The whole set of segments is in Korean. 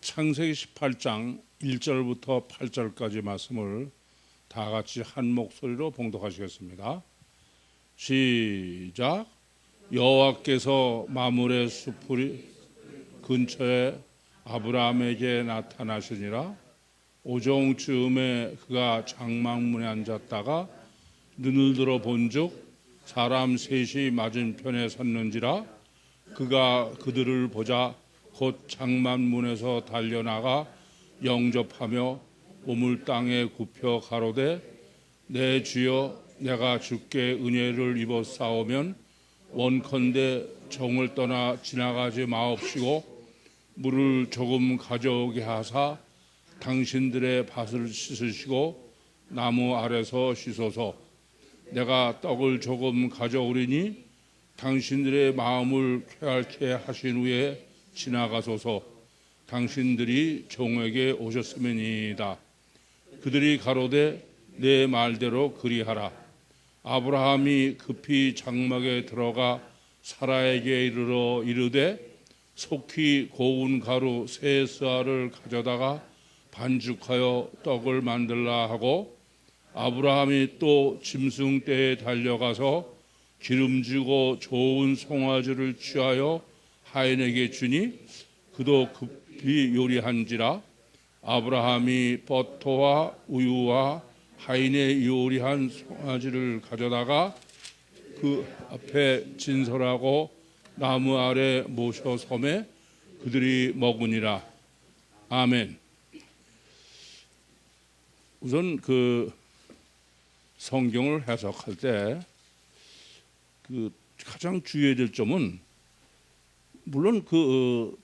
창세기 18장 1절부터 8절까지 말씀을 다 같이 한 목소리로 봉독하시겠습니다. 시작. 여호와께서 마므레 숲풀 근처에 아브라함에게 나타나시니라. 오종쯤에 그가 장막문에 앉았다가 눈을 들어 본즉 사람 셋이 맞은편에 섰는지라. 그가 그들을 보자 곧 장막문에서 달려나가 영접하며 몸을 땅에 굽혀 가로되 내 주여 내가 주께 은혜를 입어 싸우면 원컨대 정을 떠나 지나가지 마옵시고 물을 조금 가져오게 하사 당신들의 밭을 씻으시고 나무 아래서 씻어서 내가 떡을 조금 가져오리니 당신들의 마음을 쾌활케 하신 후에 지나가소서. 당신들이 종에게 오셨음이니이다. 그들이 가로되 내 말대로 그리하라. 아브라함이 급히 장막에 들어가 사라에게 이르러 이르되 속히 고운 가루 세 스아를 가져다가 반죽하여 떡을 만들라 하고, 아브라함이 또 짐승떼에 달려가서 기름지고 좋은 송아지를 취하여 하인에게 주니 그도 급히 요리한지라. 아브라함이 버터와 우유와 하인의 요리한 송아지를 가져다가 그 앞에 진설하고 나무 아래 모셔 섬에 그들이 먹으니라. 아멘. 우선 그 성경을 해석할 때 그 가장 주의해야 될 점은, 물론 그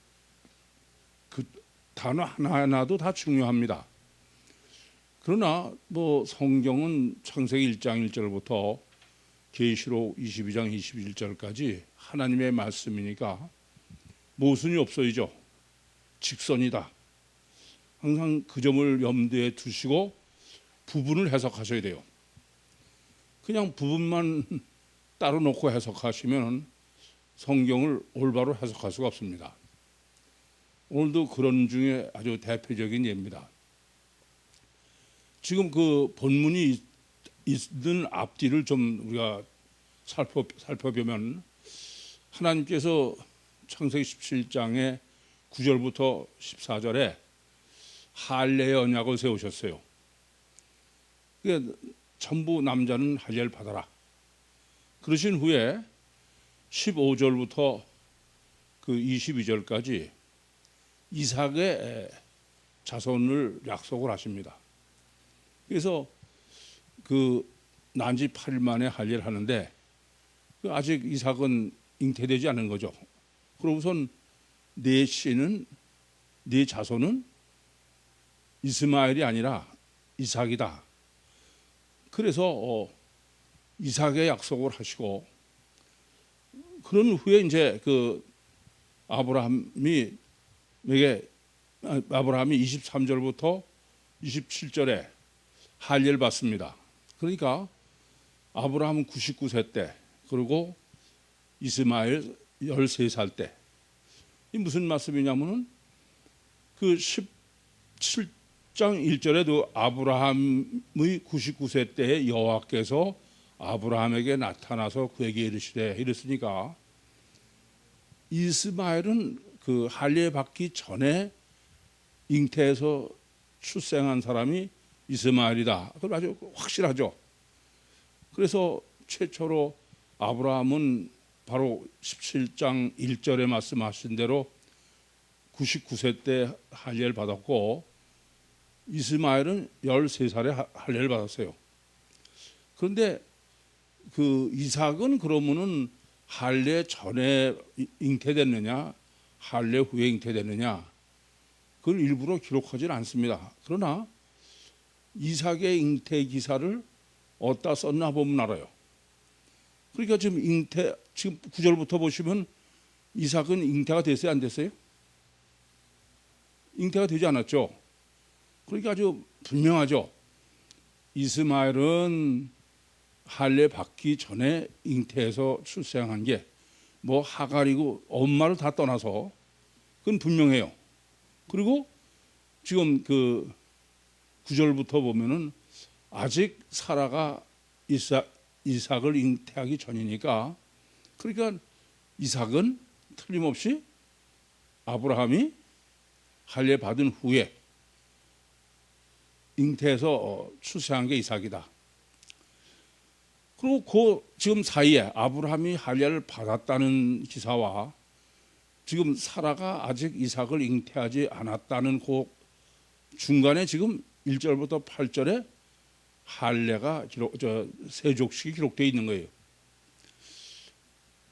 단어 하나하나도 다 중요합니다. 그러나 뭐 성경은 창세기 1장 1절부터 계시록 22장 21절까지 하나님의 말씀이니까 모순이 없어야죠. 직선이다. 항상 그 점을 염두에 두시고 부분을 해석하셔야 돼요. 그냥 부분만 따로 놓고 해석하시면 성경을 올바로 해석할 수가 없습니다. 오늘도 그런 중에 아주 대표적인 예입니다. 지금 그 본문이 있는 앞뒤를 좀 우리가 살펴보면, 하나님께서 창세기 17장의 9절부터 14절에 할례의 언약을 세우셨어요. 그러니까 전부 남자는 할례를 받아라. 그러신 후에 15절부터 그 22절까지 이삭의 자손을 약속을 하십니다. 그래서 그 난지 8일 만에 할례를 하는데 아직 이삭은 잉태되지 않은 거죠. 그러고선 네 씨는, 네 자손은 이스마엘이 아니라 이삭이다. 그래서 이삭의 약속을 하시고, 그런 후에 이제 그 아브라함이 23절부터 27절에 할례를 받습니다. 그러니까 아브라함은 99세 때, 그리고 이스마엘 13살 때. 이 무슨 말씀이냐면은 그 17장 1절에도 아브라함의 99세 때에 여호와께서 아브라함에게 나타나서 그에게 이르시되, 이랬으니까 이스마엘은 그 할례 받기 전에 잉태해서 출생한 사람이 이스마엘이다. 그건 아주 확실하죠. 그래서 최초로 아브라함은 바로 17장 1절에 말씀하신 대로 99세 때 할례를 받았고, 이스마엘은 13살에 할례를 받았어요. 그런데 그 이삭은 그러면은 할례 전에 잉태됐느냐, 할례 후에 잉태됐느냐, 그걸 일부러 기록하지는 않습니다. 그러나 이삭의 잉태 기사를 어디다 썼나 보면 알아요. 그러니까 지금 9절부터 보시면 이삭은 잉태가 됐어요, 안 됐어요? 잉태가 되지 않았죠. 그러니까 아주 분명하죠. 이스마엘은 할례 받기 전에 잉태해서 출생한 게 뭐 하갈이고 엄마를 다 떠나서 그건 분명해요. 그리고 지금 그 9절부터 보면은 아직 사라가 이삭을 잉태하기 전이니까, 그러니까 이삭은 틀림없이 아브라함이 할례 받은 후에 잉태해서 출생한 게 이삭이다. 그리고 그 지금 사이에 아브라함이 할례를 받았다는 기사와 지금 사라가 아직 이삭을 잉태하지 않았다는 그 중간에 지금 1절부터 8절에 할례가 세족식이 기록되어 있는 거예요.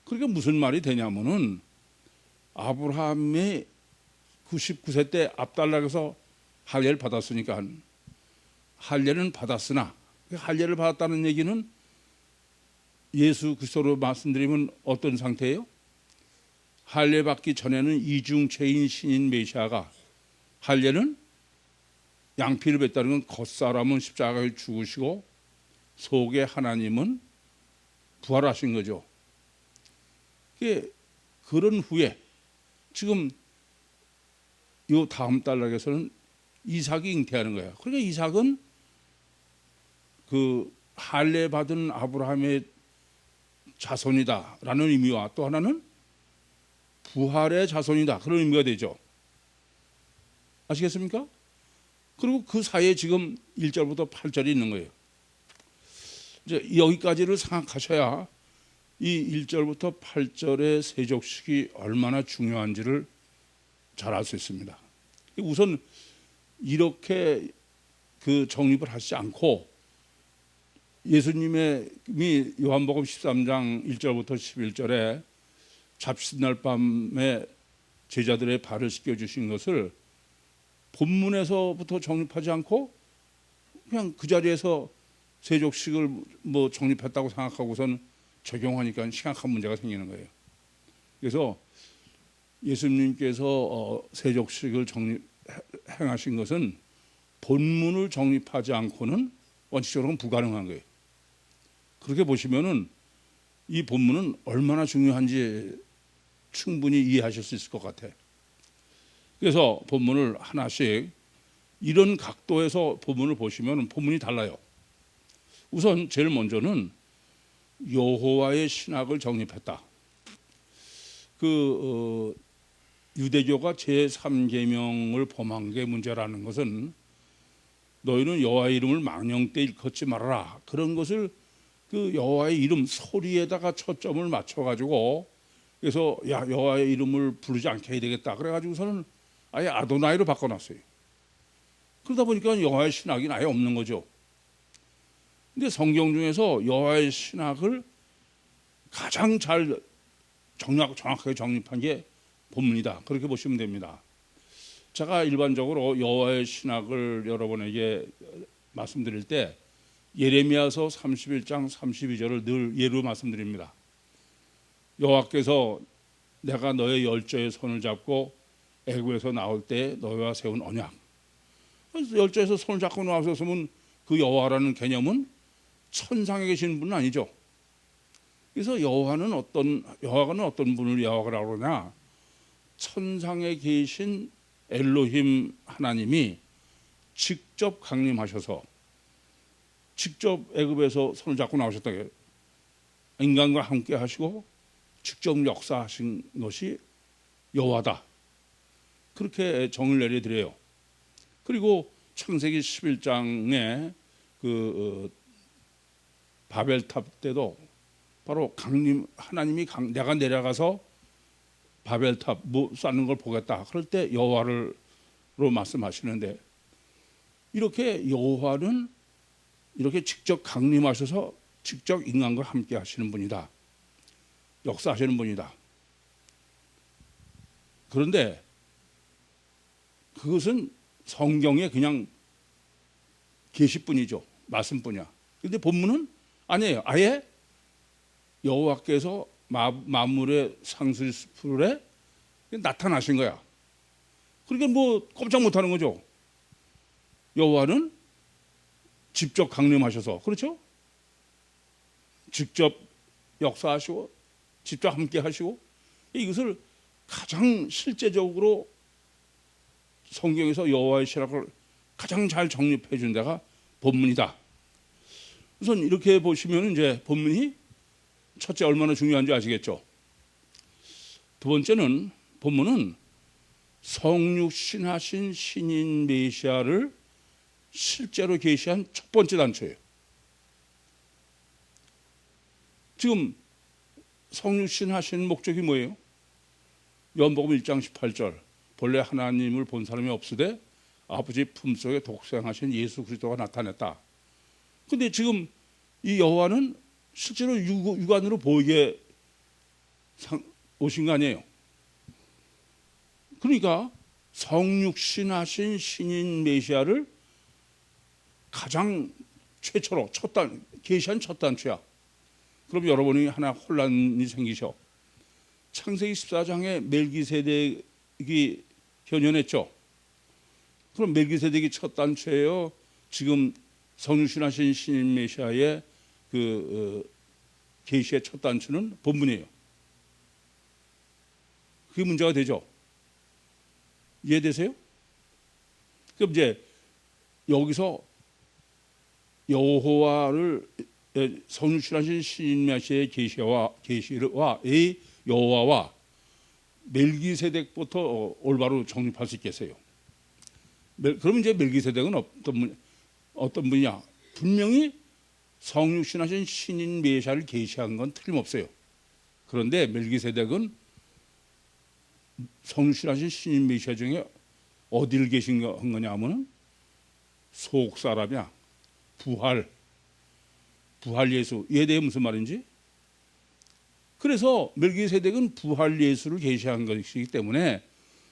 그러니까 무슨 말이 되냐면은 아브라함이 99세 때 압달락에서 할례를 받았으니까 할례는 받았으나, 할례를 받았다는 얘기는 예수 그리스도로 말씀드리면 어떤 상태예요? 할례 받기 전에는 이중체인 신인 메시아가, 할례는 양피를 뱉다는 건 겉사람은 십자가에 죽으시고 속에 하나님은 부활하신 거죠. 그런 후에 지금 이 다음 달락에서는 이삭이 잉태하는 거예요. 그러니까 이삭은 그 할례 받은 아브라함의 자손이다라는 의미와 또 하나는 부활의 자손이다, 그런 의미가 되죠. 아시겠습니까? 그리고 그 사이에 지금 1절부터 8절이 있는 거예요. 이제 여기까지를 생각하셔야 이 1절부터 8절의 세족식이 얼마나 중요한지를 잘 알 수 있습니다. 우선 이렇게 그 정립을 하시지 않고 예수님이 요한복음 13장 1절부터 11절에 잡신날 밤에 제자들의 발을 씻겨주신 것을 본문에서부터 정립하지 않고 그냥 그 자리에서 세족식을 뭐 정립했다고 생각하고선 적용하니까 심각한 문제가 생기는 거예요. 그래서 예수님께서 세족식을 행하신 것은 본문을 정립하지 않고는 원칙적으로는 불가능한 거예요. 그렇게 보시면은 이 본문은 얼마나 중요한지 충분히 이해하실 수 있을 것 같아요. 그래서 본문을 하나씩 이런 각도에서 본문을 보시면 본문이 달라요. 우선 제일 먼저는 여호와의 신학을 정립했다. 유대교가 제3계명을 범한 게 문제라는 것은 너희는 여호와의 이름을 망령되이 일컫지 말아라, 그런 것을 그 여호와의 이름 소리에다가 초점을 맞춰가지고, 그래서 야 여호와의 이름을 부르지 않게 해야 되겠다 그래가지고서는 아예 아도나이로 바꿔놨어요. 그러다 보니까 여호와의 신학이 아예 없는 거죠. 근데 성경 중에서 여호와의 신학을 가장 잘 정확하게 정립한 게 본문이다, 그렇게 보시면 됩니다. 제가 일반적으로 여호와의 신학을 여러분에게 말씀드릴 때 예레미야서 31장 32절을 늘 예로 말씀드립니다. 여호와께서 내가 너의 열조의 손을 잡고 애굽에서 나올 때 너희와 세운 언약. 열조에서 손을 잡고 나왔으면 그 여호와라는 개념은 천상에 계신 분은 아니죠. 그래서 여호와는 어떤 분을 여호와라고 그러냐? 천상에 계신 엘로힘 하나님이 직접 강림하셔서 직접 애굽에서 손을 잡고 나오셨다. 인간과 함께 하시고 직접 역사하신 것이 여호와다, 그렇게 정을 내려드려요. 그리고 창세기 11장에 바벨탑 때도 바로 하나님이 내가 내려가서 바벨탑 쌓는 걸 보겠다, 그럴 때 여호와로 말씀하시는데, 이렇게 여호와는 이렇게 직접 강림하셔서 직접 인간과 함께 하시는 분이다, 역사하시는 분이다. 그런데 그것은 성경에 그냥 계시뿐이죠, 말씀뿐이야. 그런데 본문은 아니에요. 아예 여호와께서 만물의 상수풀에 나타나신 거야. 그러니까 뭐 꼼짝 못하는 거죠. 여호와는 직접 강림하셔서, 그렇죠? 직접 역사하시고 직접 함께 하시고, 이것을 가장 실제적으로 성경에서 여호와의 신학을 가장 잘 정립해 준 데가 본문이다. 우선 이렇게 보시면 이제 본문이 첫째 얼마나 중요한지 아시겠죠? 두 번째는 본문은 성육신하신 신인 메시아를 실제로 계시한 첫 번째 단초예요. 지금 성육신하신 목적이 뭐예요? 요한복음 1장 18절 본래 하나님을 본 사람이 없으되 아버지 품속에 독생하신 예수 그리스도가 나타났다. 근데 지금 이 여호와는 실제로 육안으로 보이게 오신 거 아니에요. 그러니까 성육신하신 신인 메시아를 가장 최초로 계시한 첫 단추야. 그럼 여러분이 하나 혼란이 생기셔. 창세기 14장에 멜기세덱이 현현했죠. 그럼 멜기세덱이 첫 단추예요. 지금 성육신하신 신인 메시아의 계시의 첫 단추는 본문이에요. 그게 문제가 되죠. 이해되세요? 그럼 이제 여기서 여호와를 성육신하신 신인 메시아의 계시와 이 여호와와 멜기세덱부터 올바로 정립할 수 있겠어요. 그럼 이제 멜기세덱은 어떤 분이냐? 분명히 성육신하신 신인 메시아를 계시한 건 틀림없어요. 그런데 멜기세덱은 성육신하신 신인 메시아 중에 어디를 계신 거냐 하면은 속 사람이야. 부활 예수. 이에 대해 무슨 말인지? 그래서 멜기세덱은 부활 예수를 계시한 것이기 때문에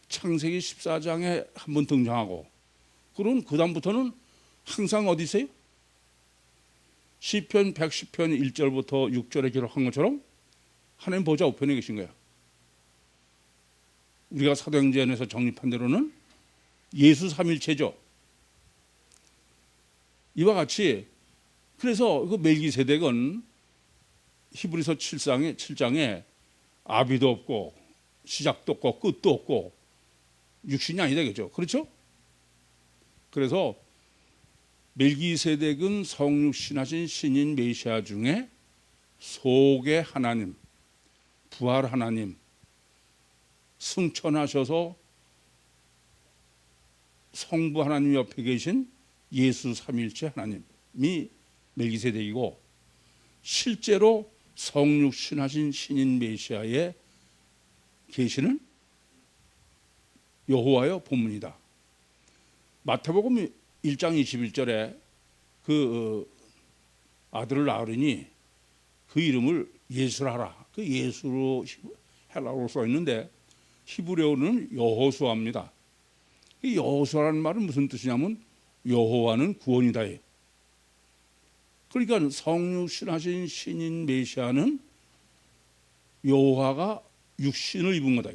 창세기 14장에 한번 등장하고, 그럼 그 다음부터는 항상 어디 있어요? 시편 110편 1절부터 6절에 기록한 것처럼 하나님 보좌 우편에 계신 거야. 우리가 사도행전에서 정립한 대로는 예수 삼일체죠. 이와 같이 그래서 그 멜기세덱은 히브리서 7장에 아비도 없고 시작도 없고 끝도 없고 육신이 아니다 그죠? 그렇죠? 그래서 멜기세덱은 성육신하신 신인 메시아 중에 속의 하나님, 부활 하나님, 승천하셔서 성부 하나님 옆에 계신 예수 삼일체 하나님이 멜기세덱이고, 실제로 성육신하신 신인 메시아의 계시는 여호와여 본문이다. 마태복음 1장 21절에 그 아들을 낳으리니 그 이름을 예수라 하라. 그 예수로 헬라어로 써 있는데 히브리어는 여호수아입니다. 이 여호수아라는 말은 무슨 뜻이냐면 여호와는 구원이다. 그러니까 성육신하신 신인 메시아는 여호와가 육신을 입은 거다.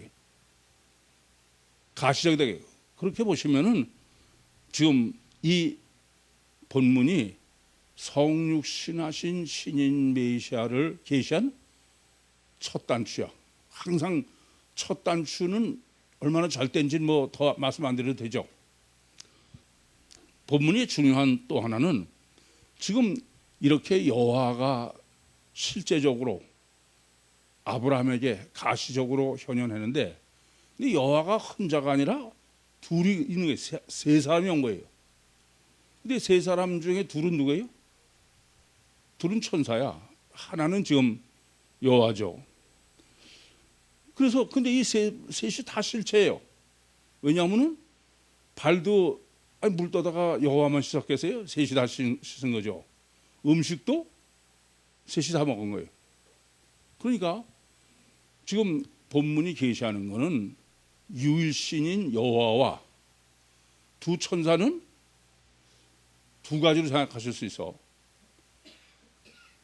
가시적이다. 그렇게 보시면은 지금 이 본문이 성육신하신 신인 메시아를 계시한 첫 단추야. 항상 첫 단추는 얼마나 잘 된지는 뭐 더 말씀 안 드려도 되죠. 본문이 중요한 또 하나는 지금 이렇게 여호와가 실제적으로 아브라함에게 가시적으로 현현했는데, 근데 여호와가 혼자가 아니라 둘이 있는 거예요. 세 사람이 온 거예요. 근데 세 사람 중에 둘은 누구예요? 둘은 천사야. 하나는 지금 여호와죠. 그래서 근데 이 셋이 다 실체예요. 왜냐하면은 발도 물 떠다가 여호와만 씻었겠어요? 셋이 다 씻은 거죠. 음식도 셋이 다 먹은 거예요. 그러니까 지금 본문이 계시하는 거는 유일신인 여호와와 두 천사는 두 가지로 생각하실 수 있어.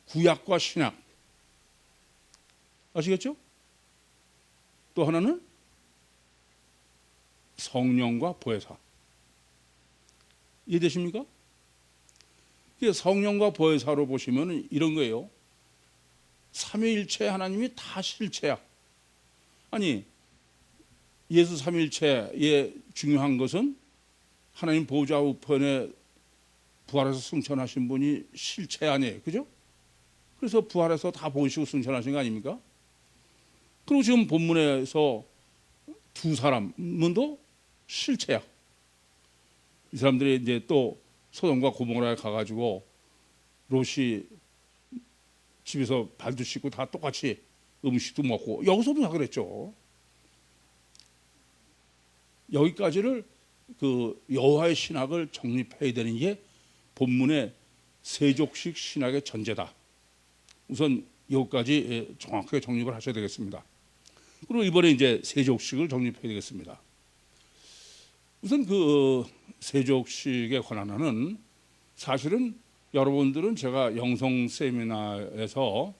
구약과 신약. 아시겠죠? 또 하나는 성령과 보혜사. 이해되십니까? 성령과 보혜사로 보시면 이런 거예요. 삼위일체 하나님이 다 실체야. 아니 예수 삼일체의 중요한 것은 하나님 보좌 우편에 부활해서 승천하신 분이 실체 아니에요, 그죠? 그래서 부활해서 다 보시고 승천하신 거 아닙니까? 그리고 지금 본문에서 두 사람은 또 실체야. 이 사람들이 이제 또 소돔과 고모라에 가가지고 롯이 집에서 발도 씻고 다 똑같이 음식도 먹고 여기서도 다 그랬죠. 여기까지를 그 여호와의 신학을 정립해야 되는 게 본문의 세족식 신학의 전제다. 우선 여기까지 정확하게 정립을 하셔야 되겠습니다. 그리고 이번에 이제 세족식을 정립해야 되겠습니다. 우선 그 세족식에 관한 한은 사실은 여러분들은 제가 영성 세미나에서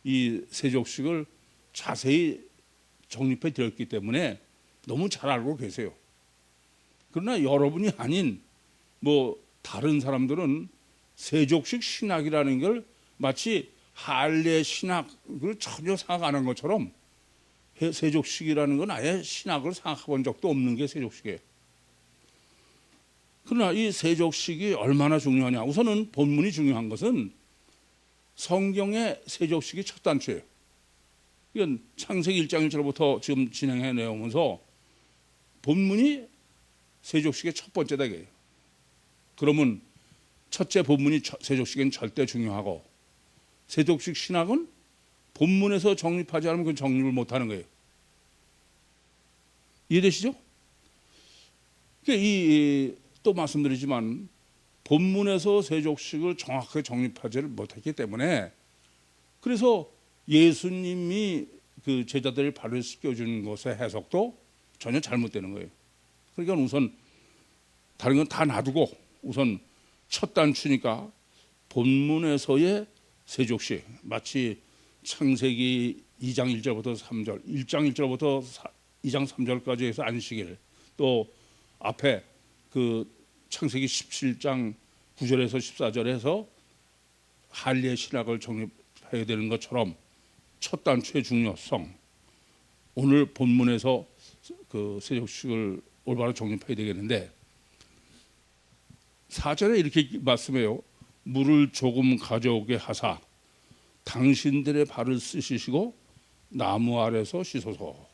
이 세족식을 자세히 정립해 드렸기 때문에 너무 잘 알고 계세요. 그러나 여러분이 아닌 뭐 다른 사람들은 세족식 신학이라는 걸 마치 할례 신학을 전혀 생각 안 한 것처럼 세족식이라는 건 아예 신학을 생각해 본 적도 없는 게 세족식이에요. 그러나 이 세족식이 얼마나 중요하냐. 우선은 본문이 중요한 것은 성경의 세족식이 첫 단추예요. 이건 창세기 1장 1절부터 지금 진행해 내오면서 본문이 세족식의 첫 번째다 이거예요. 그러면 첫째 본문이 세족식은 절대 중요하고 세족식 신학은 본문에서 정립하지 않으면 그 정립을 못하는 거예요. 이해되시죠? 또 말씀드리지만 본문에서 세족식을 정확하게 정립하지를 못했기 때문에 그래서 예수님이 그 제자들을 발을 씻겨주는 것의 해석도 전혀 잘못되는 거예요. 그러니까 우선 다른 건 다 놔두고 우선 첫 단추니까 본문에서의 세족식, 마치 창세기 2장 1절부터 3절, 1장 1절부터 2장 3절까지 해서 안식일, 또 앞에 그 창세기 17장 9절에서 14절에서 할례 신학을 정립해야 되는 것처럼 첫 단추의 중요성, 오늘 본문에서 그 세족식을 올바로 정립해야 되겠는데 4절에 이렇게 말씀해요. 물을 조금 가져오게 하사 당신들의 발을 씻으시고 나무 아래서 씻어서.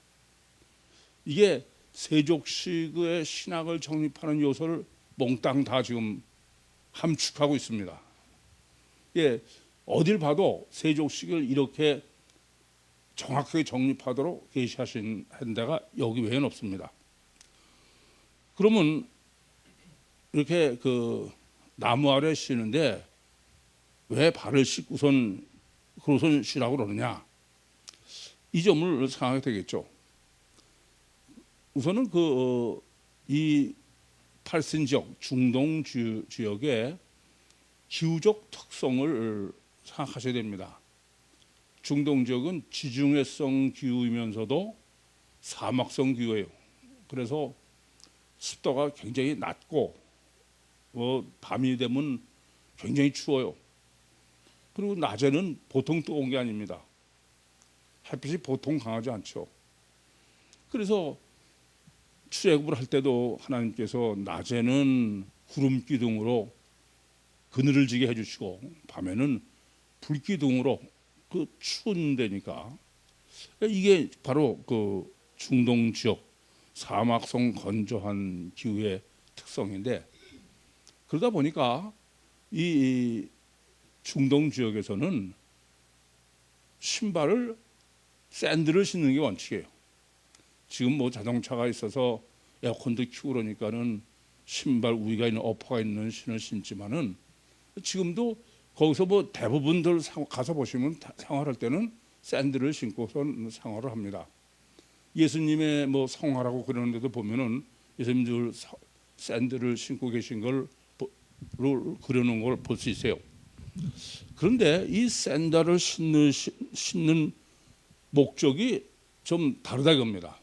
이게 세족식의 신학을 정립하는 요소를 몽땅 다 지금 함축하고 있습니다. 예, 어딜 봐도 세족식을 이렇게 정확하게 정립하도록 계시하신 데가 여기 외에는 없습니다. 그러면 이렇게 그 나무 아래 쉬는데 왜 발을 씻고선 그러선 쉬라고 그러느냐? 이 점을 생각하게 되겠죠. 우선은 이 팔신 지역, 중동 지역의 기후적 특성을 생각하셔야 됩니다. 중동 지역은 지중해성 기후이면서도 사막성 기후예요. 그래서 습도가 굉장히 낮고 밤이 되면 굉장히 추워요. 그리고 낮에는 보통 뜨거운 게 아닙니다. 햇빛이 보통 강하지 않죠. 그래서 출애굽을 할 때도 하나님께서 낮에는 구름 기둥으로 그늘을 지게 해주시고 밤에는 불 기둥으로 그 추운 데니까 이게 바로 그 중동 지역 사막성 건조한 기후의 특성인데 그러다 보니까 이 중동 지역에서는 샌들을 신는 게 원칙이에요. 지금 뭐 자동차가 있어서 에어컨도 켜고 그러니까는 신발 위가 있는 어퍼가 있는 신을 신지만은 지금도 거기서 뭐 대부분들 가서 보시면 생활할 때는 샌들을 신고서 생활을 합니다. 예수님의 뭐 성화라고 그러는데도 보면은 예수님들 샌들을 신고 계신 걸 그려놓은 걸 볼 수 있어요. 그런데 이 샌들을 신는 목적이 좀 다르다 이겁니다.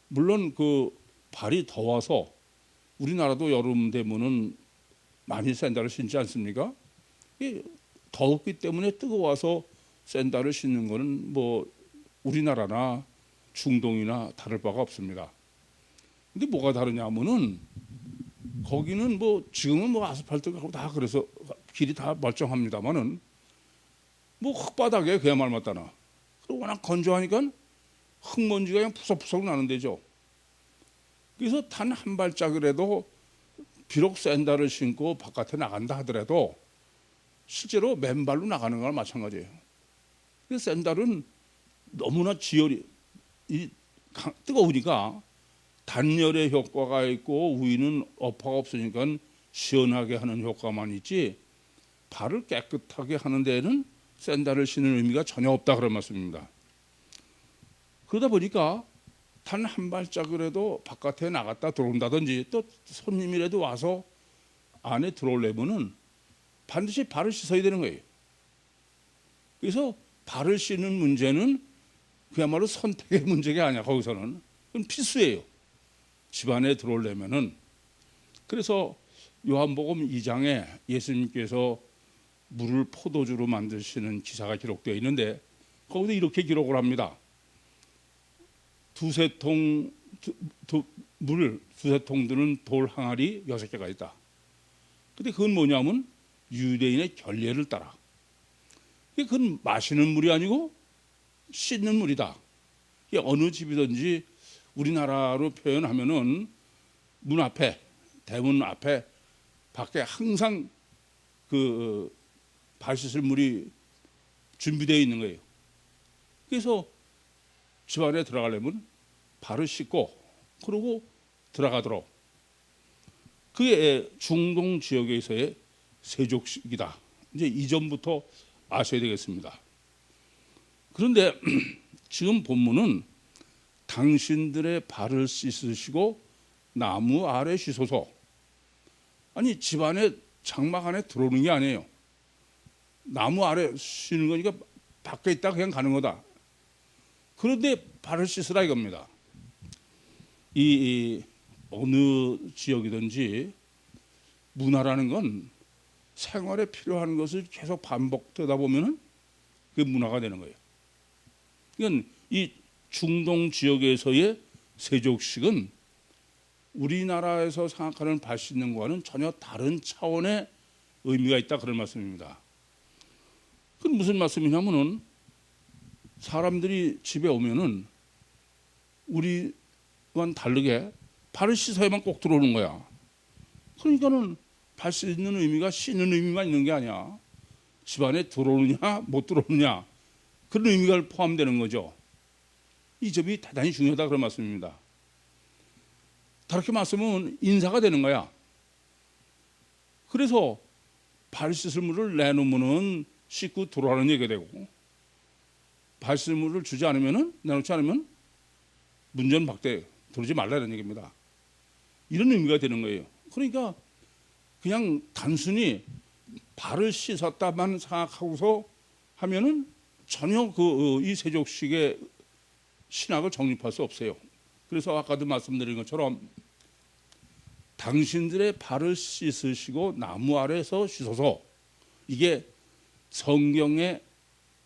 물론 그 발이 더워서 우리나라도 여름 되면은 많이 샌들을 신지 않습니까? 더웠기 때문에 뜨거워서 샌들을 신는 거는 뭐 우리나라나 중동이나 다를 바가 없습니다. 근데 뭐가 다르냐면은 거기는 뭐 지금은 뭐 아스팔트가 다 그래서 길이 다 멀쩡합니다만은 뭐 흙바닥에 그야말 맞다나. 그리고 워낙 건조하니까 흙먼지가 그냥 푸석푸석 나는 데죠. 그래서 단 한 발짝이라도 비록 샌들을 신고 바깥에 나간다 하더라도 실제로 맨발로 나가는 거랑 마찬가지예요. 그래서 샌들은 너무나 지열이 뜨거우니까 단열의 효과가 있고 위는 어퍼가 없으니까 시원하게 하는 효과만 있지 발을 깨끗하게 하는 데에는 샌들을 신는 의미가 전혀 없다 그런 말씀입니다. 그러다 보니까 단 한 발짝이라도 바깥에 나갔다 들어온다든지 또 손님이라도 와서 안에 들어오려면은 반드시 발을 씻어야 되는 거예요. 그래서 발을 씻는 문제는 그야말로 선택의 문제가 아니야. 거기서는 그건 필수예요. 집안에 들어오려면은. 그래서 요한복음 2장에 예수님께서 물을 포도주로 만드시는 기사가 기록되어 있는데 거기서 이렇게 기록을 합니다. 두세 통 드는 돌 항아리 6개가 있다. 근데 그건 뭐냐면 유대인의 결례를 따라. 그건 마시는 물이 아니고 씻는 물이다. 어느 집이든지 우리나라로 표현하면은 문 앞에, 대문 앞에 밖에 항상 그 발 씻을 물이 준비되어 있는 거예요. 그래서 집 안에 들어가려면 발을 씻고 그러고 들어가도록. 그게 중동 지역에서의 세족식이다. 이제 이전부터 아셔야 되겠습니다. 그런데 지금 본문은 당신들의 발을 씻으시고 나무 아래 쉬소서. 아니 집안에 장막 안에 들어오는 게 아니에요. 나무 아래 쉬는 거니까 밖에 있다 그냥 가는 거다. 그런데 발을 씻으라 이겁니다. 이 어느 지역이든지 문화라는 건 생활에 필요한 것을 계속 반복되다 보면은 그게 문화가 되는 거예요. 그러니까 이 중동 지역에서의 세족식은 우리나라에서 생각하는 발 씻는 것과는 전혀 다른 차원의 의미가 있다 그런 말씀입니다. 그건 무슨 말씀이냐면은 사람들이 집에 오면은 우리와는 다르게 발을 씻어야만 꼭 들어오는 거야. 그러니까는 발 씻는 의미가 씻는 의미만 있는 게 아니야. 집안에 들어오느냐 못 들어오느냐 그런 의미가 포함되는 거죠. 이 점이 대단히 중요하다 그런 말씀입니다. 다르게 말씀은 인사가 되는 거야. 그래서 발 씻을 물을 내놓으면은 씻고 들어오라는 얘기가 되고 발 씻을 물을 주지 않으면은 내놓지 않으면 문전박대 들어오지 말라는 얘기입니다. 이런 의미가 되는 거예요. 그러니까 그냥 단순히 발을 씻었다만 생각하고서 하면은 전혀 이 세족식의 신학을 정립할 수 없어요. 그래서 아까도 말씀드린 것처럼 당신들의 발을 씻으시고 나무 아래서 씻어서 이게 성경의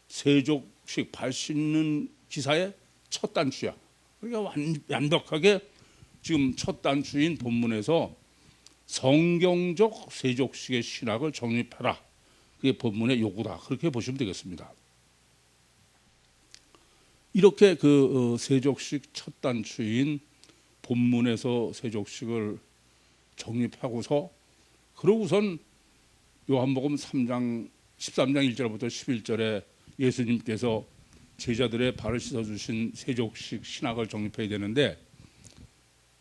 세족식 발 씻는 기사의 첫 단추야. 그러니까 완벽하게 지금 첫 단추인 본문에서 성경적 세족식의 신학을 정립해라. 그게 본문의 요구다. 그렇게 보시면 되겠습니다. 이렇게 그 세족식 첫 단추인 본문에서 세족식을 정립하고서 그러고선 요한복음 3장 13장 1절부터 11절에 예수님께서 제자들의 발을 씻어주신 세족식 신학을 정립해야 되는데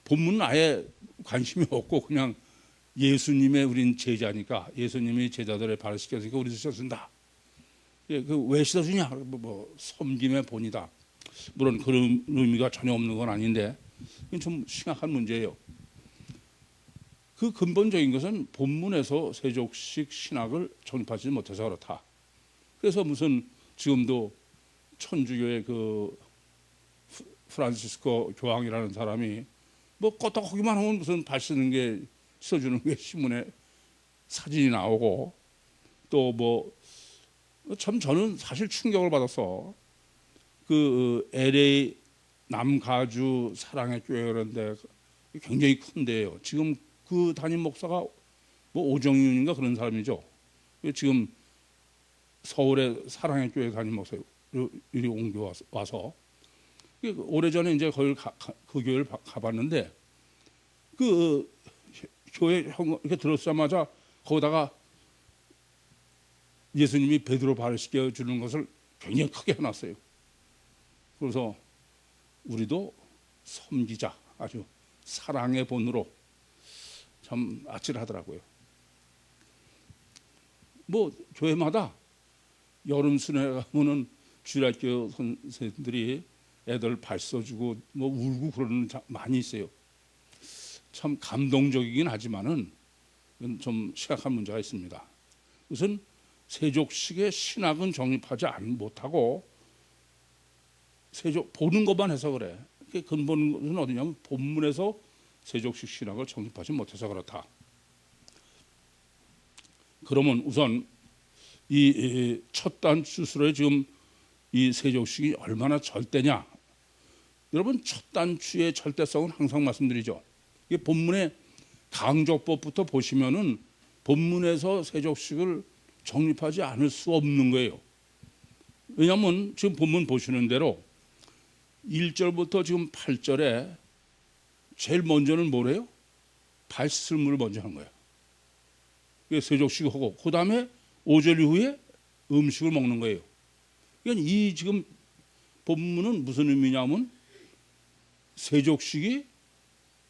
본문은 아예 관심이 없고 그냥 예수님의 우린 제자니까 예수님이 제자들의 발을 씻겼으니까 우리도 씻어준다. 왜 씻어주냐? 뭐 섬김의 본이다. 물론 그런 의미가 전혀 없는 건 아닌데 이건 좀 심각한 문제예요. 그 근본적인 것은 본문에서 세족식 신학을 정립하지 못해서 그렇다. 그래서 무슨 지금도 천주교의 그 프란시스코 교황이라는 사람이 뭐 껐덕하기만 하면 무슨 발 씻는 게 씻어주는 게 신문에 사진이 나오고 또 뭐 참 저는 사실 충격을 받았어. 그 LA 남가주 사랑의 교회 그런데 굉장히 큰데요. 지금 그 담임 목사가 뭐 오정윤인가 그런 사람이죠. 지금 서울의 사랑의 교회 담임 목사 이리 옮겨 와서 오래전에 이제 거기 그 교회를 가봤는데 그 교회 이렇게 들어서자마자 거기다가 예수님이 베드로 발을 씻겨 주는 것을 굉장히 크게 해놨어요. 그래서 우리도 섬기자, 아주 사랑의 본으로 참 아찔하더라고요. 뭐 교회마다 여름 수련회 가면은 주일학교 선생님들이 애들 발 써주고 뭐 울고 그러는 많이 있어요. 참 감동적이긴 하지만은 좀 심각한 문제가 있습니다. 우선 세족식의 신학은 정립하지 못하고 세족 보는 것만 해서 그래. 근본은 어디냐면 본문에서 세족식 신학을 정립하지 못해서 그렇다. 그러면 우선 이 첫 단추술에 지금 이 세족식이 얼마나 절대냐? 여러분 첫 단추의 절대성은 항상 말씀드리죠. 이게 본문의 강조법부터 보시면은 본문에서 세족식을 정립하지 않을 수 없는 거예요. 왜냐하면 지금 본문 보시는 대로 1절부터 지금 8절에 제일 먼저는 뭐래요? 발설물을 먼저 하는 거예요. 세족식하고 그 다음에 5절 이후에 음식을 먹는 거예요. 그러니까 이 지금 본문은 무슨 의미냐면 세족식이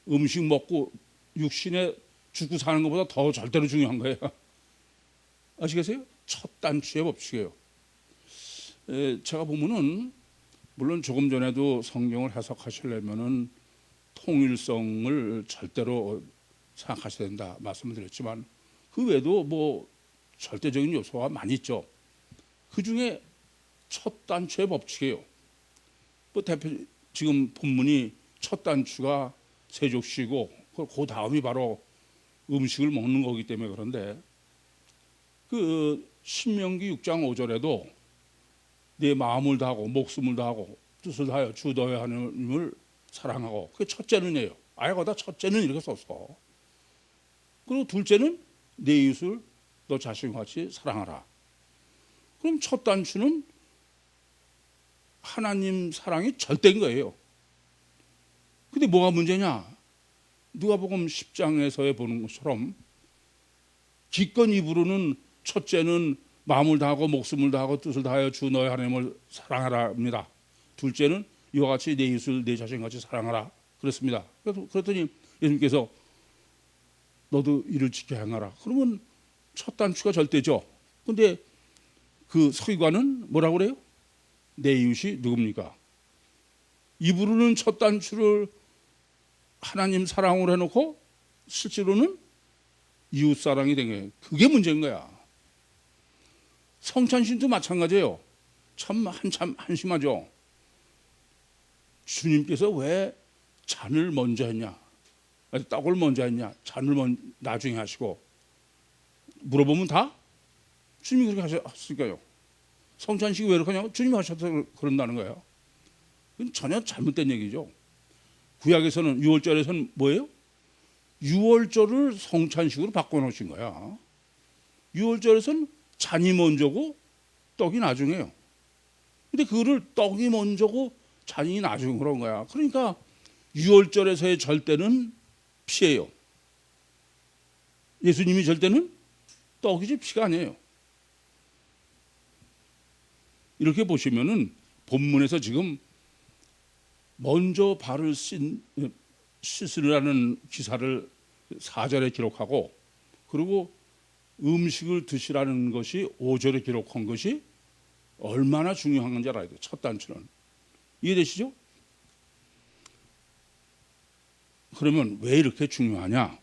음식 먹고 육신에 죽고 사는 것보다 더 절대로 중요한 거예요. 아시겠어요? 첫 단추의 법칙이에요. 제가 보면은 물론 조금 전에도 성경을 해석하시려면은 통일성을 절대로 생각하셔야 된다 말씀을 드렸지만 그 외에도 뭐 절대적인 요소가 많이 있죠. 그 중에 첫 단추의 법칙이에요. 뭐 대표 지금 본문이 첫 단추가 세족식이고 그 다음이 바로 음식을 먹는 거기 때문에 그런데 그 신명기 6장 5절에도 내 마음을 다하고 목숨을 다하고 뜻을 다하여 주 너의 하나님을 사랑하고 그게 첫째는이에요. 아예 거다 첫째는 이렇게 썼어. 그리고 둘째는 내 이웃을 너 자신같이 사랑하라. 그럼 첫 단추는 하나님 사랑이 절대인 거예요. 근데 뭐가 문제냐? 누가복음 10장에서의 보는 것처럼 기껏 입으로는 첫째는 마음을 다하고 목숨을 다하고 뜻을 다하여 주 너의 하나님을 사랑하라 합니다. 둘째는 이와 같이 내 이웃을 내 자신같이 사랑하라 그랬습니다. 그랬더니 예수님께서 너도 이를 지켜 행하라. 그러면 첫 단추가 절대죠. 근데 그 서기관은 뭐라고 그래요? 내 이웃이 누굽니까? 입으로는 첫 단추를 하나님 사랑으로 해놓고 실제로는 이웃 사랑이 된 거예요. 그게 문제인 거야. 성찬신도 마찬가지예요. 참 한심하죠. 주님께서 왜 잔을 먼저 했냐? 떡을 먼저 했냐? 잔을 나중에 하시고 물어보면 다 주님이 그렇게 하셨으니까요. 성찬식이 왜 이렇게 하냐면 주님이 하셔서 그런다는 거예요. 그건 전혀 잘못된 얘기죠. 구약에서는 6월절에서는 뭐예요? 6월절을 성찬식으로 바꿔놓으신 거야. 6월절에서는 잔이 먼저고 떡이 나중에요. 근데 그거를 떡이 먼저고 잔이 나중에 그런 거야. 그러니까 6월절에서의 절대는 피예요. 예수님이 절대는 떡이지 피가 아니에요. 이렇게 보시면은 본문에서 지금 먼저 발을 씻으라는 기사를 4절에 기록하고 그리고 음식을 드시라는 것이 5절에 기록한 것이 얼마나 중요한 건지 알아야 돼요. 첫 단추는. 이해되시죠? 그러면 왜 이렇게 중요하냐?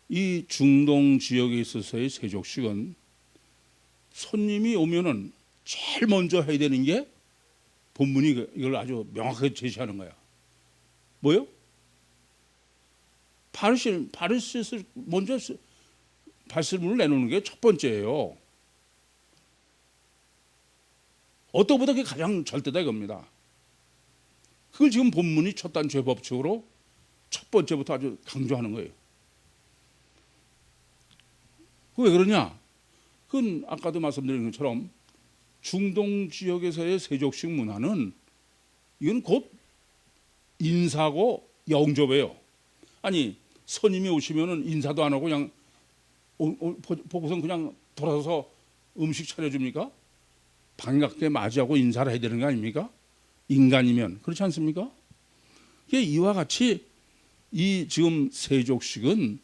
이 중동 지역에 있어서의 세족식은 손님이 오면은 제일 먼저 해야 되는 게 본문이 이걸 아주 명확하게 제시하는 거야. 뭐요? 바르시를 먼저 발설문을 내놓는 게 첫 번째예요. 어떤 것보다 그게 가장 절대다 이겁니다. 그걸 지금 본문이 첫 단 죄법칙으로 첫 번째부터 아주 강조하는 거예요. 왜 그러냐? 그건 아까도 말씀드린 것처럼 중동 지역에서의 세족식 문화는 이건 곧 인사고 영접이에요. 아니 손님이 오시면은 인사도 안 하고 그냥 보고선 그냥 돌아서서 음식 차려줍니까? 반갑게 맞이하고 인사를 해야 되는 거 아닙니까? 인간이면 그렇지 않습니까? 이와 같이 이 지금 세족식은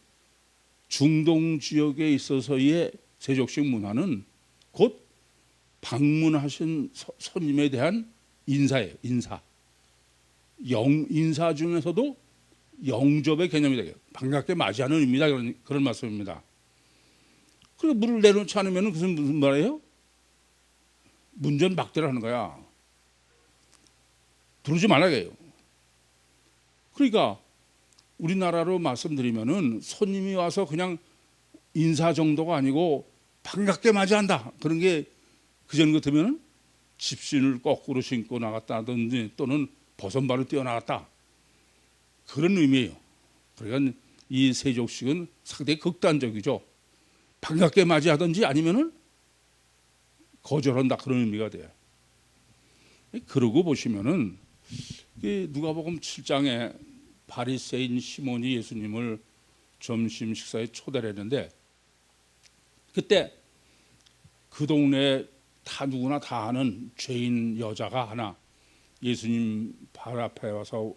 중동 지역에 있어서의 세족식 문화는 곧 방문하신 손님에 대한 인사예요. 인사. 인사 중에서도 영접의 개념이 되겠죠. 반갑게 맞이하는 의미다. 그런 말씀입니다. 그리고 물을 내놓지 않으면 무슨 말이에요? 문전박대를 하는 거야. 들어오지 말라고요. 그러니까 우리나라로 말씀드리면은 손님이 와서 그냥 인사 정도가 아니고 반갑게 맞이한다. 그런 게 그전 같으면은 집신을 거꾸로 신고 나갔다든지 또는 버선발을 뛰어나갔다. 그런 의미예요. 그러니까 이 세족식은 상당히 극단적이죠. 반갑게 맞이하든지 아니면은 거절한다. 그런 의미가 돼요. 그러고 보시면은 누가복음 7장에 바리새인 시몬이 예수님을 점심 식사에 초대를 했는데 그때 그 동네에 누구나 다 아는 죄인 여자가 하나 예수님 발 앞에 와서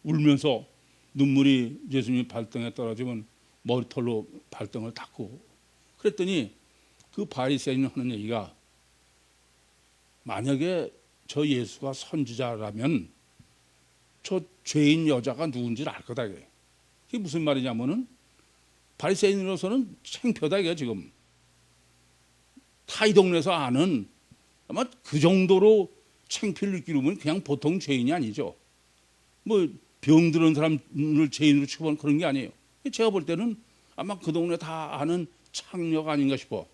울면서 눈물이 예수님 발등에 떨어지면 머리털로 발등을 닦고 그랬더니 그 바리새인이 하는 얘기가 만약에 저 예수가 선지자라면 저 죄인 여자가 누군지를 알 거다. 이게 무슨 말이냐면은 바리새인으로서는 창피하다 이게 지금 다 이 동네에서 아는 아마 그 정도로 창피를 느끼려면 그냥 보통 죄인이 아니죠. 뭐 병들은 사람을 죄인으로 취급하는 그런 게 아니에요. 제가 볼 때는 아마 그 동네 다 아는 창녀가 아닌가 싶어.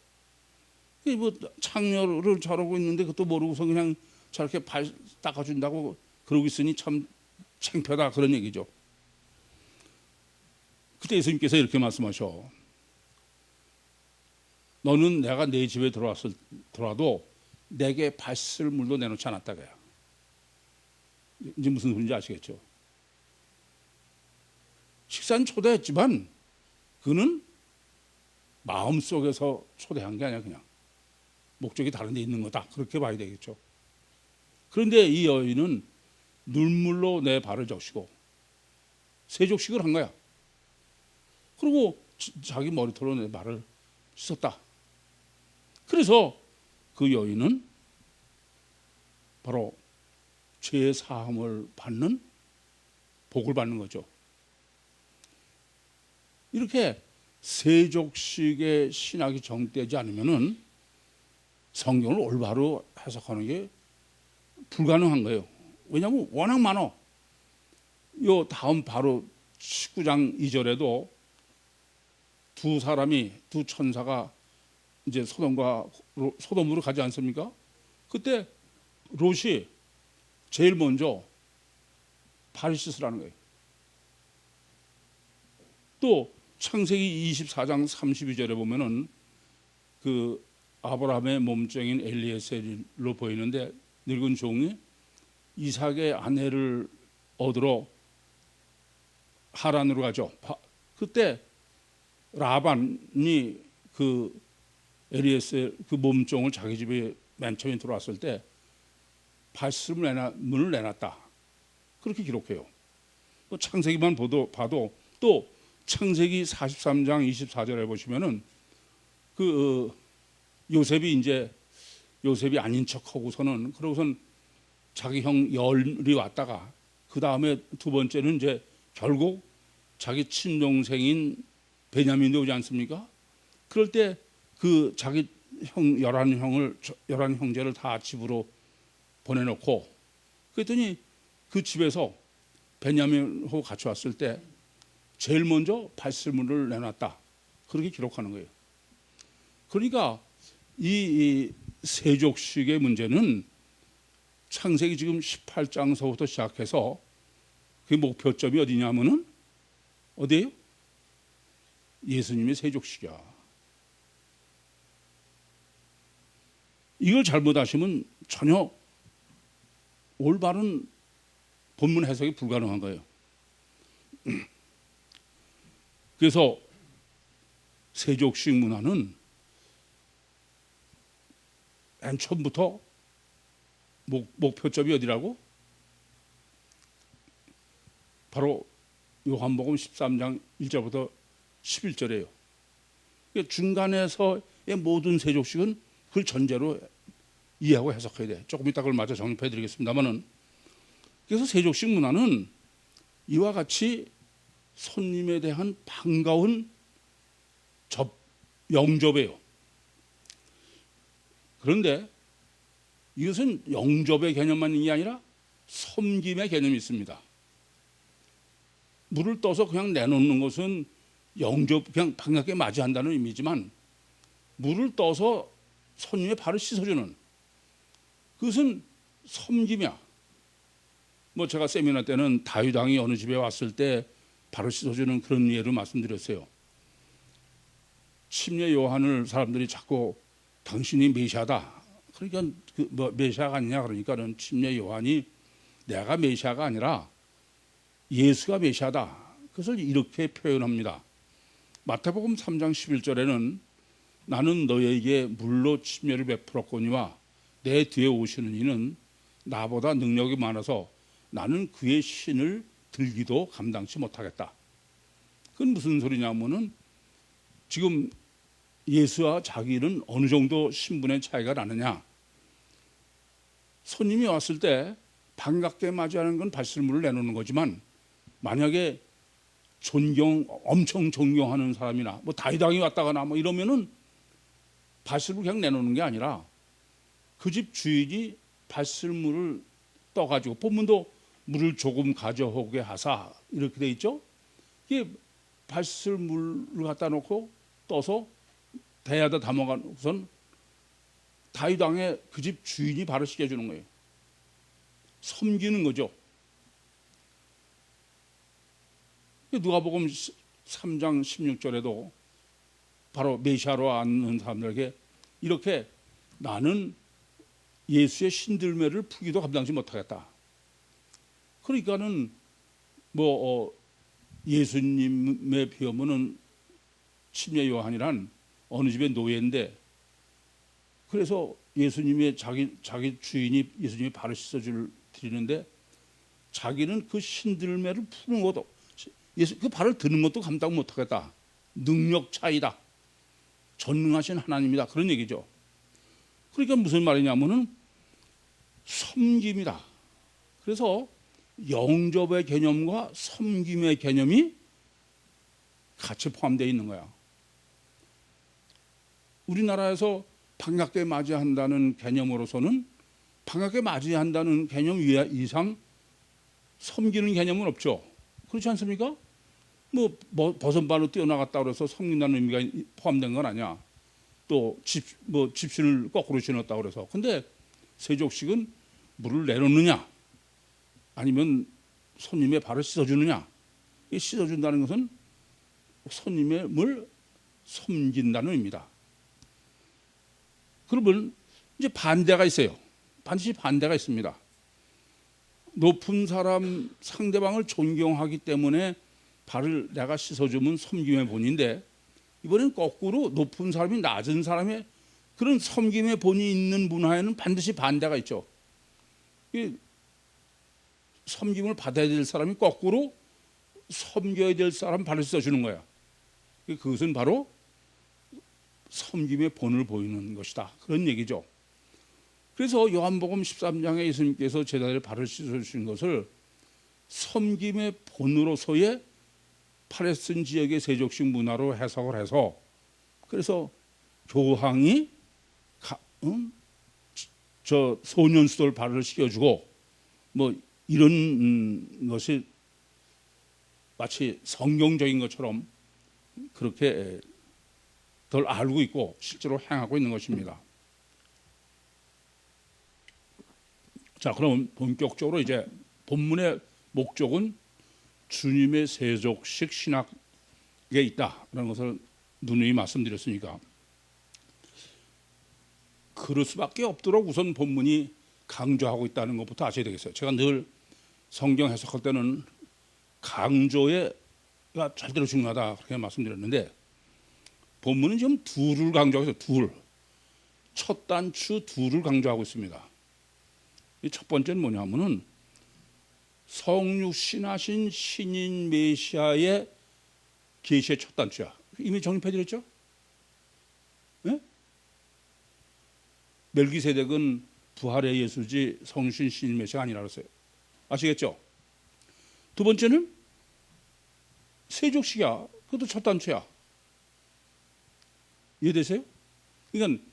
뭐 창녀를 저러고 있는데 그것도 모르고서 그냥 저렇게 발 닦아준다고 그러고 있으니 참 창피하다 그런 얘기죠. 그때 예수님께서 이렇게 말씀하셔. 너는 내가 내 집에 들어와도 내게 발 쓸 물도 내놓지 않았다 그래요. 이제 무슨 소리인지 아시겠죠? 식사는 초대했지만 그는 마음속에서 초대한 게 아니야. 그냥 목적이 다른 데 있는 거다. 그렇게 봐야 되겠죠. 그런데 이 여인은 눈물로 내 발을 적시고 세족식을 한 거야. 그리고 자기 머리털로 내 발을 씻었다. 그래서 그 여인은 바로 죄 사함을 받는 복을 받는 거죠. 이렇게 세족식의 신학이 정되지 않으면은 성경을 올바로 해석하는 게 불가능한 거예요. 왜냐하면 워낙 많아. 요 다음 바로 19장 2절에도 두 천사가 이제 소돔으로 가지 않습니까? 그때 롯이 제일 먼저 발을 씻으라는 거예요. 또 창세기 24장 32절에 보면은 그 아브라함의 몸종인 엘리에셀로 보이는데 늙은 종이 이삭의 아내를 얻으러 하란으로 가죠. 그때 라반이 그 엘리에셀 그 몸종을 자기 집에 맨 처음에 들어왔을 때 문을 내놨다. 그렇게 기록해요. 또 창세기만 봐도 또 창세기 43장 24절에 보시면은 요셉이 아닌 척하고서는 그러고선 자기 형 열이 왔다가 그 다음에 두 번째는 이제 결국 자기 친동생인 베냐민도 오지 않습니까? 그럴 때 그 자기 형 11형제를 다 집으로 보내놓고 그랬더니 그 집에서 베냐민하고 같이 왔을 때 제일 먼저 발설문을 내놨다. 그렇게 기록하는 거예요. 그러니까 이 세족식의 문제는 창세기 지금 18장서부터 시작해서 그 목표점이 어디냐면은 어디예요? 예수님의 세족식이야. 이걸 잘못하시면 전혀 올바른 본문 해석이 불가능한 거예요. 그래서 세족식 문화는 맨 처음부터 목표점이 어디라고? 바로 요한복음 13장 1절부터 11절이에요. 중간에서의 모든 세족식은 그걸 전제로 이해하고 해석해야 돼. 조금 이따 그걸 마저 정립해 드리겠습니다만은, 그래서 세족식 문화는 이와 같이 손님에 대한 반가운 영접이에요. 그런데 이것은 영접의 개념만 있는 게 아니라 섬김의 개념이 있습니다. 물을 떠서 그냥 내놓는 것은 영접, 그냥 반갑게 맞이한다는 의미지만, 물을 떠서 손님의 발을 씻어주는 그것은 섬김이야. 뭐 제가 세미나 때는 다윗 왕이 어느 집에 왔을 때 발을 씻어주는 그런 예를 말씀드렸어요. 침례 요한을 사람들이 자꾸 당신이 메시아다. 그러니까 메시아가 아니냐 그러니까는 침례 요한이 내가 메시아가 아니라 예수가 메시아다. 그것을 이렇게 표현합니다. 마태복음 3장 11절에는 나는 너에게 물로 침례를 베풀었거니와 내 뒤에 오시는 이는 나보다 능력이 많아서 나는 그의 신을 들기도 감당치 못하겠다. 그건 무슨 소리냐면은 지금 예수와 자기는 어느 정도 신분의 차이가 나느냐. 손님이 왔을 때 반갑게 맞이하는 건 발설물을 내놓는 거지만, 만약에 엄청 존경하는 사람이나 뭐 다윗 왕이 왔다거나 뭐 이러면은 발설물 그냥 내놓는 게 아니라 그 집 주인이 발설물을 떠가지고, 본문도 물을 조금 가져오게 하사 이렇게 돼 있죠. 이게 발설물을 갖다 놓고 떠서 대야다 담아가고선 다윗 왕의 그 집 주인이 발을 씻겨주는 거예요. 섬기는 거죠. 누가복음 3장 16절에도 바로 메시아로 앉는 사람들에게 이렇게 나는 예수의 신들매를 풀기도 감당치 못하겠다. 그러니까는 예수님에 비하면은 침례 요한이란 어느 집의 노예인데, 그래서 예수님의 자기 주인이 예수님의 발을 씻어줄 드리는데 자기는 그 신들매를 푸는 것도, 그 발을 드는 것도 감당 못하겠다. 능력 차이다. 전능하신 하나님이다. 그런 얘기죠. 그러니까 무슨 말이냐면은 섬김이다. 그래서 영접의 개념과 섬김의 개념이 같이 포함되어 있는 거야. 우리나라에서 반갑게 맞이한다는 개념으로서는 반갑게 맞이한다는 개념 이상 섬기는 개념은 없죠. 그렇지 않습니까? 버선발로 뛰어나갔다 그래서 섬긴다는 의미가 포함된 건 아니야. 또 집신을 거꾸로 신었다 그래서. 근데 세족식은 물을 내놓느냐 아니면 손님의 발을 씻어주느냐. 씻어준다는 것은 손님의 물 섬긴다는 의미다. 그러면 이제 반대가 있어요. 반드시 반대가 있습니다. 높은 사람 상대방을 존경하기 때문에 발을 내가 씻어주면 섬김의 본인데, 이번엔 거꾸로 높은 사람이 낮은 사람의 그런 섬김의 본이 있는 문화에는 반드시 반대가 있죠. 섬김을 받아야 될 사람이 거꾸로 섬겨야 될 사람 발을 씻어주는 거야. 그것은 바로 섬김의 본을 보이는 것이다. 그런 얘기죠. 그래서 요한복음 13장에 예수님께서 제자들의 발을 씻어주신 것을 섬김의 본으로서의 팔레스틴 지역의 세족식 문화로 해석을 해서, 그래서 교황이 저 소년수돌 발을 씻겨주고 이런 것이 마치 성경적인 것처럼 그렇게 덜 알고 있고 실제로 행하고 있는 것입니다. 자, 그럼 본격적으로 이제 본문의 목적은 주님의 세족식 신학에 있다라는 것을 누누이 말씀드렸으니까 그럴 수밖에 없도록 우선 본문이 강조하고 있다는 것부터 아셔야 되겠어요. 제가 늘 성경 해석할 때는 강조가 절대로 중요하다 그렇게 말씀드렸는데 본문은 지금 둘을 강조하고 있어요. 첫 단추 둘을 강조하고 있습니다. 이 첫 번째는 뭐냐면은 성육신하신 신인 메시아의 계시의 첫 단추야. 이미 정립해드렸죠? 네? 멜기세덱은 부활의 예수지 성신 신인 메시아가 아니라 그랬어요. 아시겠죠? 두 번째는 세족식이야. 그것도 첫 단추야. 이해되세요? 그러니까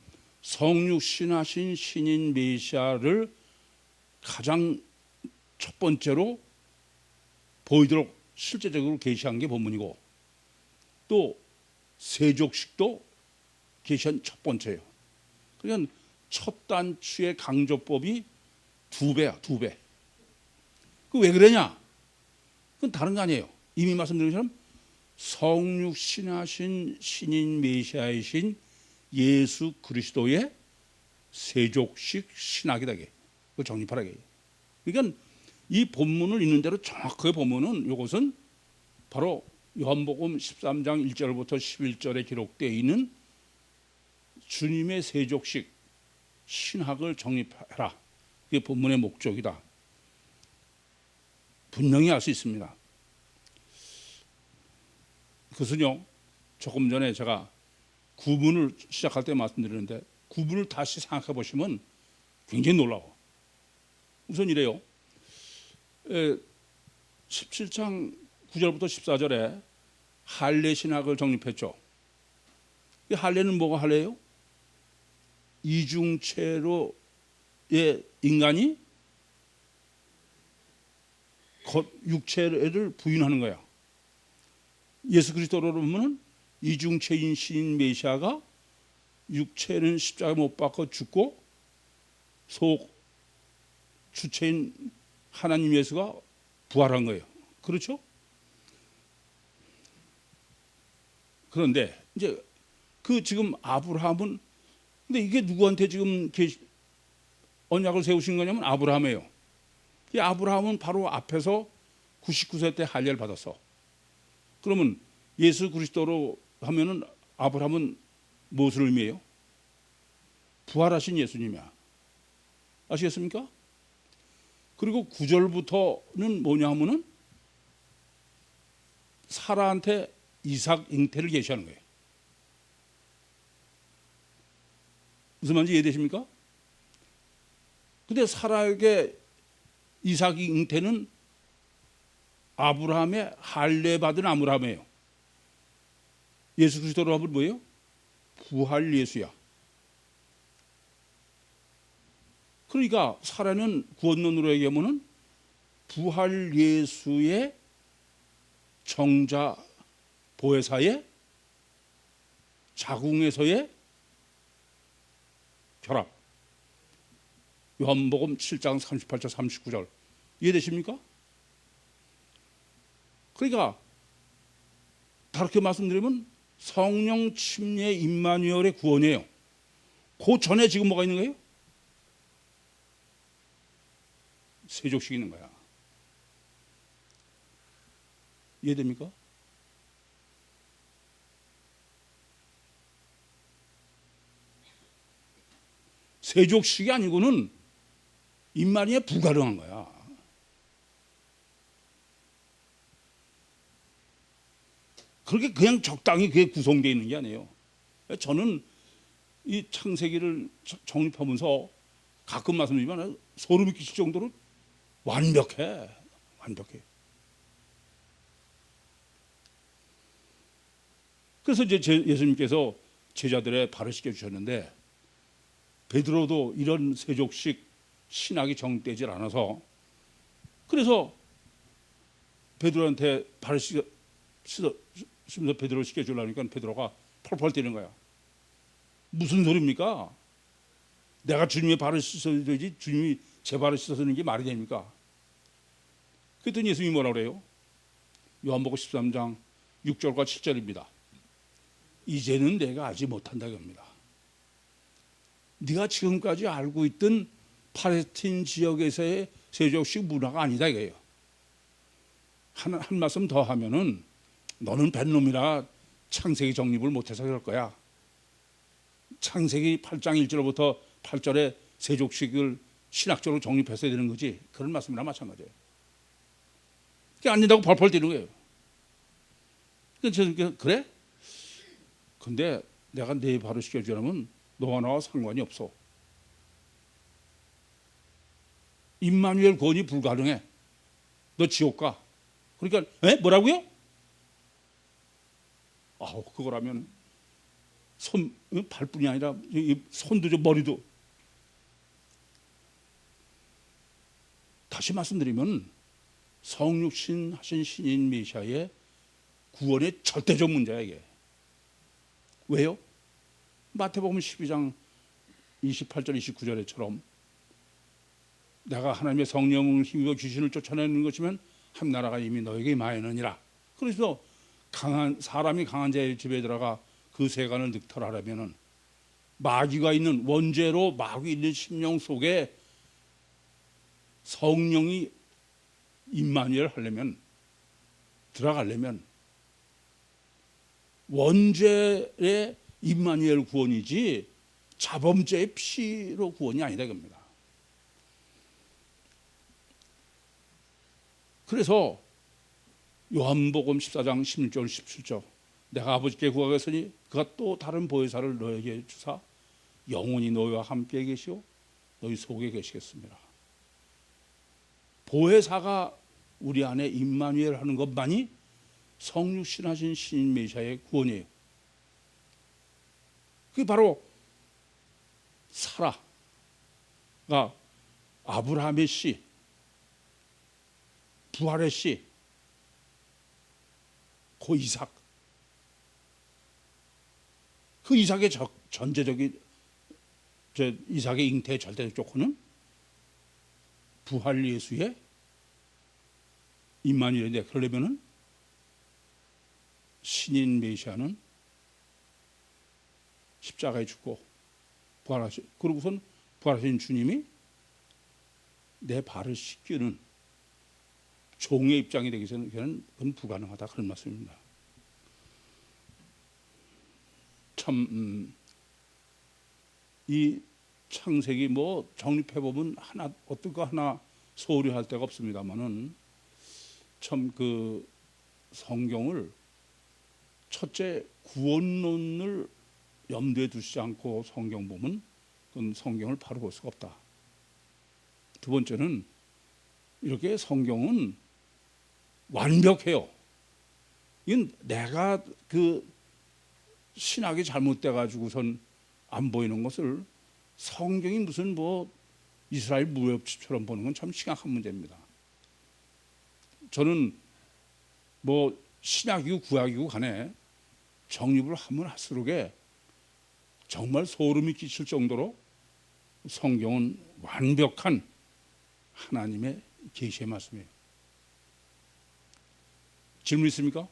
성육신하신 신인 메시아를 가장 첫 번째로 보이도록 실제적으로 계시한 게 본문이고 또 세족식도 계시한 첫 번째예요. 그러니까 첫 단추의 강조법이 2배야, 2배. 그 왜 그러냐? 그건 다른 거 아니에요. 이미 말씀드린 것처럼 성육신하신 신인 메시아이신 예수 그리스도의 세족식 신학이다. 그걸 정립하라게. 그러니까 이 본문을 읽는 대로 정확하게 보면은 이것은 바로 요한복음 13장 1절부터 11절에 기록되어 있는 주님의 세족식 신학을 정립해라. 그게 본문의 목적이다. 분명히 알 수 있습니다. 그것은요, 조금 전에 제가 구문을 시작할 때 말씀드렸는데 구문을 다시 생각해 보시면 굉장히 놀라워. 우선 이래요. 17장 9절부터 14절에 할례 신학을 정립했죠. 이 할례는 뭐가 할례예요? 이중체로의 인간이 육체를 부인하는 거야. 예수 그리스도로 보면 이중체인 신인 메시아가 육체는 십자가에 못 박혀 죽고 속 주체인 하나님 예수가 부활한 거예요. 그렇죠? 그런데 이제 그 지금 아브라함은 근데 이게 누구한테 지금 언약을 세우신 거냐면 아브라함이에요. 이 아브라함은 바로 앞에서 99세 때 할례를 받았어. 그러면 예수 그리스도로 하면은 아브라함은 무엇을 의미해요? 부활하신 예수님이야. 아시겠습니까? 그리고 9절부터는 뭐냐 하면은 사라한테 이삭 잉태를 계시하는 거예요. 무슨 말인지 이해되십니까? 근데 사라에게 이삭 잉태는 아브라함의 할례 받은 아브라함이에요. 예수 그리스도로 하면 뭐예요? 부활 예수야. 그러니까 사라는 구원론으로 얘기하면은 부활 예수의 정자 보혜사의 자궁에서의 결합. 요한복음 7장 38절 39절 이해되십니까? 그러니까 다르게 말씀드리면 성령 침례 임마누엘의 구원이에요. 그 전에 지금 뭐가 있는 거예요? 세족식이 있는 거야. 이해됩니까? 세족식이 아니고는 임마누엘에 불가능한 거야. 그렇게 그냥 적당히 그게 구성되어 있는 게 아니에요. 저는 이 창세기를 정립하면서 가끔 말씀드리지만 소름이 끼칠 정도로 완벽해. 그래서 이제 예수님께서 제자들의 발을 씻겨주셨는데 베드로도 이런 세족식 신학이 정되질 않아서 그래서 베드로한테 발을 씻으면서 베드로를 씻겨주려니까 베드로가 펄펄 뛰는 거야. 무슨 소리입니까? 내가 주님의 발을 씻어야지 주님이 제 발을 씻어서는 게 말이 됩니까? 그랬더니 예수님이 뭐라 그래요? 요한복음 13장 6절과 7절입니다. 이제는 내가 알지 못한다 이겁니다. 네가 지금까지 알고 있던 팔레스틴 지역에서의 세족식 문화가 아니다 이거예요. 한 말씀 더 하면은 너는 뱃놈이라 창세기 정립을 못해서 그럴 거야. 창세기 8장 1절부터 8절에 세족식을 신학적으로 정립했어야 되는 거지. 그런 말씀이랑 마찬가지예요. 그게 안 된다고 펄펄 뛰는 거예요. 그래서 그래? 근데 내가 내 발을 씻겨주려면 너와 나와 상관이 없어. 임마누엘 구원이 불가능해. 너 지옥 가. 그러니까 뭐라고요? 그거라면 발뿐이 아니라 손도 좀 머리도. 다시 말씀드리면 성육신 하신 신인 메시아의 구원의 절대적 문제야 이게. 왜요? 마태복음 12장 28절 29절에처럼 내가 하나님의 성령을 힘입어 귀신을 쫓아내는 것이면 한 나라가 이미 너에게 임하였느니라. 그래서 사람이 강한 자의 집에 들어가 그 세간을 늑탈하려면은 마귀가 있는 원죄로 마귀 있는 심령 속에 성령이 임마누엘 하려면 들어가려면 원죄의 임마누엘 구원이지 자범죄의 피로 구원이 아니다 이겁니다. 그래서 요한복음 14장 16절 17절 내가 아버지께 구하겠으니 그가 또 다른 보혜사를 너에게 주사 영원히 너희와 함께 계시오 너희 속에 계시겠습니다. 보혜사가 우리 안에 임마누엘 하는 것만이 성육신하신 신인 메시아의 구원이에요. 그게 바로 사라가 아브라함의 씨, 부활의 씨, 그 이삭. 그 이삭의 전제적인 이삭의 잉태의 절대적 조건은 부활 예수의 임마누엘인데 그러려면은 신인 메시아는 십자가에 죽고 그러고선 부활하신 주님이 내 발을 씻기는 종의 입장이 되기 전에는 그건 불가능하다 그런 말씀입니다. 참 이 창세기 정립해 보면 하나 어떤 거 하나 소홀히 할 데가 없습니다만은 참 그 성경을 첫째 구원론을 염두에 두시지 않고 성경 보면 그건 성경을 바로 볼 수가 없다. 두 번째는 이렇게 성경은 완벽해요. 이건 내가 그 신학이 잘못돼 가지고선 안 보이는 것을 성경이 무슨 이스라엘 무협지처럼 보는 건 참 심각한 문제입니다. 저는 신약이고 구약이고 간에 정립을 하면 할수록에 정말 소름이 끼칠 정도로 성경은 완벽한 하나님의 계시의 말씀이에요. 질문 있습니까?